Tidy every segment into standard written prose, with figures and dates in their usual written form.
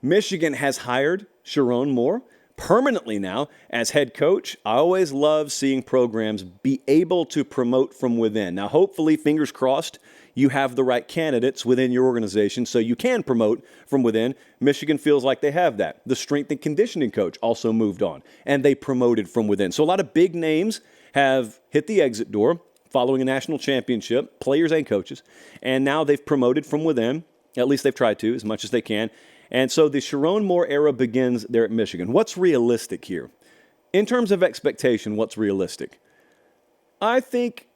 Michigan has hired Sherrone Moore permanently now as head coach. I always love seeing programs be able to promote from within. Now, hopefully, fingers crossed, you have the right candidates within your organization so you can promote from within. Michigan feels like they have that. The strength and conditioning coach also moved on, and they promoted from within. So a lot of big names have hit the exit door following a national championship, players and coaches, and now they've promoted from within. At least they've tried to as much as they can. And so the Sherrone Moore era begins there at Michigan. What's realistic here? In terms of expectation, what's realistic? I think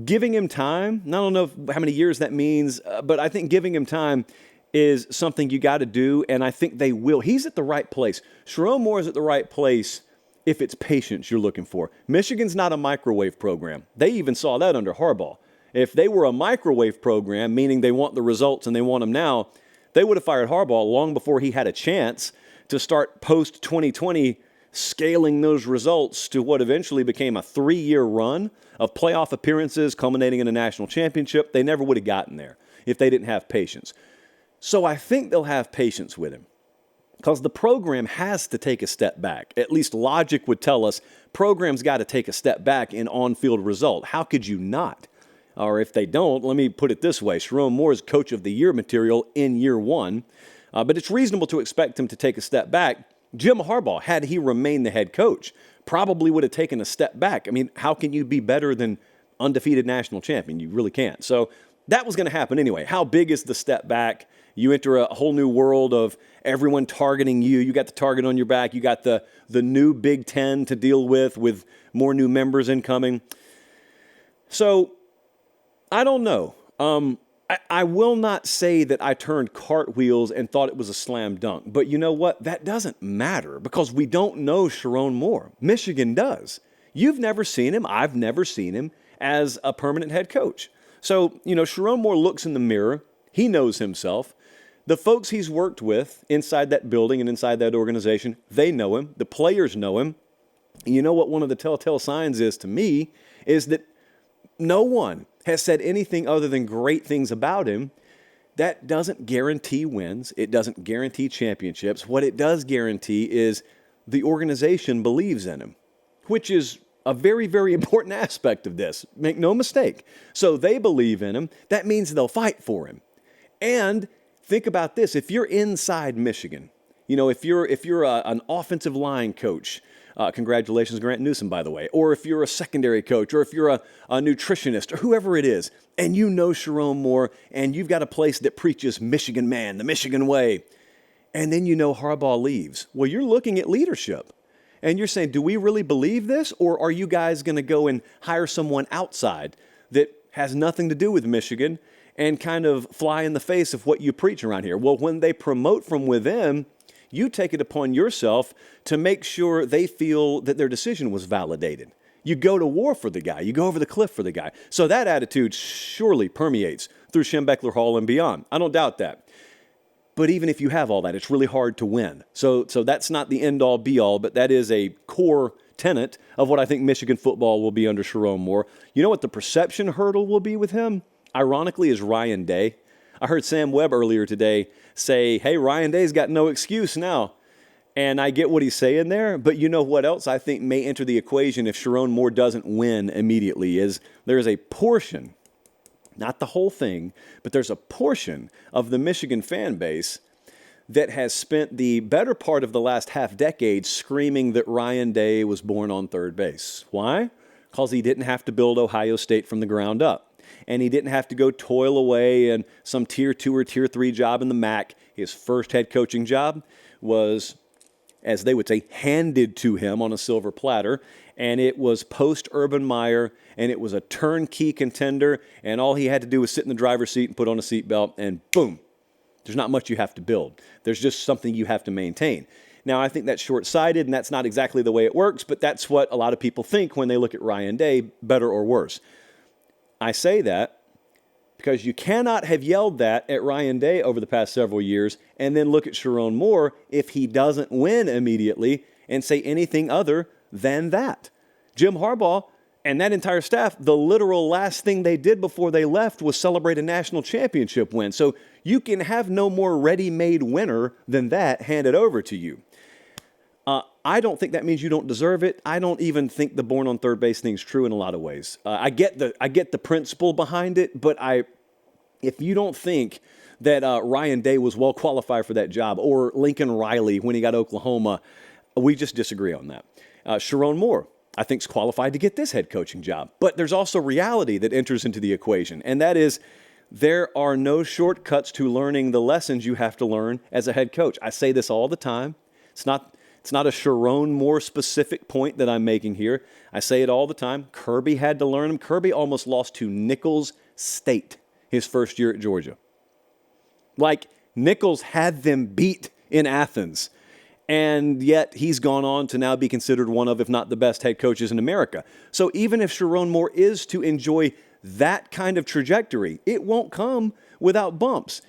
giving him time, I don't know how many years that means, but I think giving him time is something you got to do, and I think they will. He's at the right place. Sherrone Moore is at the right place if it's patience you're looking for. Michigan's not a microwave program. They even saw that under Harbaugh. If they were a microwave program, meaning they want the results and they want them now, they would have fired Harbaugh long before he had a chance to start post-2020 scaling those results to what eventually became a 3-year run of playoff appearances culminating in a national championship. They never would have gotten there if they didn't have patience. So I think they'll have patience with him because the program has to take a step back. At least logic would tell us programs got to take a step back in on-field result. How could you not? Or if they don't, let me put it this way. Sherrone Moore is Coach of the Year material in year one, but it's reasonable to expect him to take a step back. Jim Harbaugh, had he remained the head coach, probably would have taken a step back. I mean, how can you be better than undefeated national champion? You really can't. So that was going to happen anyway. How big is the step back? You enter a whole new world of everyone targeting you. You got the target on your back. You got the new Big Ten to deal with more new members incoming. So I don't know. I will not say that I turned cartwheels and thought it was a slam dunk. But you know what? That doesn't matter because we don't know Sherrone Moore. Michigan does. You've never seen him. I've never seen him as a permanent head coach. So, Sherrone Moore looks in the mirror. He knows himself. The folks he's worked with inside that building and inside that organization, they know him. The players know him. And you know what one of the telltale signs is to me is that no one has said anything other than great things about him. That doesn't guarantee wins. It doesn't guarantee championships. What it does guarantee is the organization believes in him, which is a very, very important aspect of this. Make no mistake. So they believe in him. That means they'll fight for him. And think about this. If you're inside Michigan, if you're an offensive line coach, congratulations, Grant Newsom, by the way. Or if you're a secondary coach, or if you're a nutritionist, or whoever it is, and you know Sherrone Moore, and you've got a place that preaches Michigan man, the Michigan way, and then Harbaugh leaves. Well, you're looking at leadership, and you're saying, do we really believe this, or are you guys going to go and hire someone outside that has nothing to do with Michigan and kind of fly in the face of what you preach around here? Well, when they promote from within, you take it upon yourself to make sure they feel that their decision was validated. You go to war for the guy. You go over the cliff for the guy. So that attitude surely permeates through Schembechler Hall and beyond. I don't doubt that. But even if you have all that, it's really hard to win. So that's not the end-all, be-all, but that is a core tenet of what I think Michigan football will be under Sherrone Moore. You know what the perception hurdle will be with him? Ironically, is Ryan Day. I heard Sam Webb earlier today say, hey, Ryan Day's got no excuse now. And I get what he's saying there, but you know what else I think may enter the equation if Sherrone Moore doesn't win immediately is there is a portion, not the whole thing, but there's a portion of the Michigan fan base that has spent the better part of the last half decade screaming that Ryan Day was born on third base. Why? Because he didn't have to build Ohio State from the ground up. And he didn't have to go toil away in some Tier 2 or Tier 3 job in the MAC. His first head coaching job was, as they would say, handed to him on a silver platter. And it was post-Urban Meyer, and it was a turnkey contender. And all he had to do was sit in the driver's seat and put on a seatbelt, and boom. There's not much you have to build. There's just something you have to maintain. Now, I think that's short-sighted, and that's not exactly the way it works, but that's what a lot of people think when they look at Ryan Day, better or worse. I say that because you cannot have yelled that at Ryan Day over the past several years and then look at Sherrone Moore if he doesn't win immediately and say anything other than that. Jim Harbaugh, And that entire staff, the literal last thing they did before they left was celebrate a national championship win. So you can have no more ready-made winner than that handed over to you. I don't think that means you don't deserve it. I don't even think the born on third base thing's true in a lot of ways. I get the principle behind it, but if you don't think that Ryan Day was well qualified for that job, or Lincoln Riley when he got Oklahoma, we just disagree on that. Sherrone Moore, I think, is qualified to get this head coaching job. But there's also reality that enters into the equation, and that is there are no shortcuts to learning the lessons you have to learn as a head coach. I say this all the time. It's not a Sherrone Moore specific point that I'm making here. I say it all the time. Kirby had to learn them. Kirby almost lost to Nichols State his first year at Georgia. Like, Nichols had them beat in Athens. And yet he's gone on to now be considered one of, if not the best head coaches in America. So even if Sherrone Moore is to enjoy that kind of trajectory, it won't come without bumps.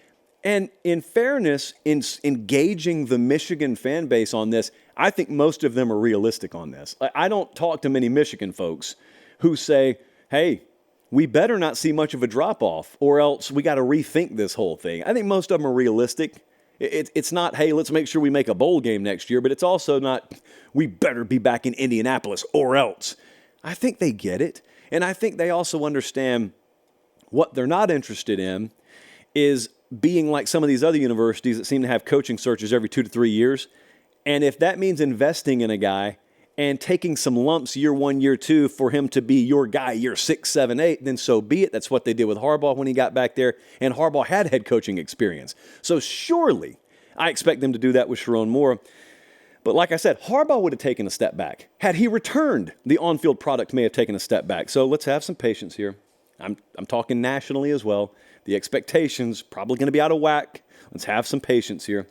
And in fairness, in engaging the Michigan fan base on this, I think most of them are realistic on this. I don't talk to many Michigan folks who say, hey, we better not see much of a drop-off or else we got to rethink this whole thing. I think most of them are realistic. It's not, hey, let's make sure we make a bowl game next year, but it's also not, we better be back in Indianapolis or else. I think they get it, and I think they also understand what they're not interested in is being like some of these other universities that seem to have coaching searches every 2 to 3 years. And if that means investing in a guy and taking some lumps year 1, year 2 for him to be your guy year 6, 7, 8, then so be it. That's what they did with Harbaugh when he got back there, and Harbaugh had head coaching experience. So surely I expect them to do that with Sherrone Moore. But like I said, Harbaugh would have taken a step back. Had he returned, the on-field product may have taken a step back. So let's have some patience here. I'm talking nationally as well. The expectations probably going to be out of whack. Let's have some patience here.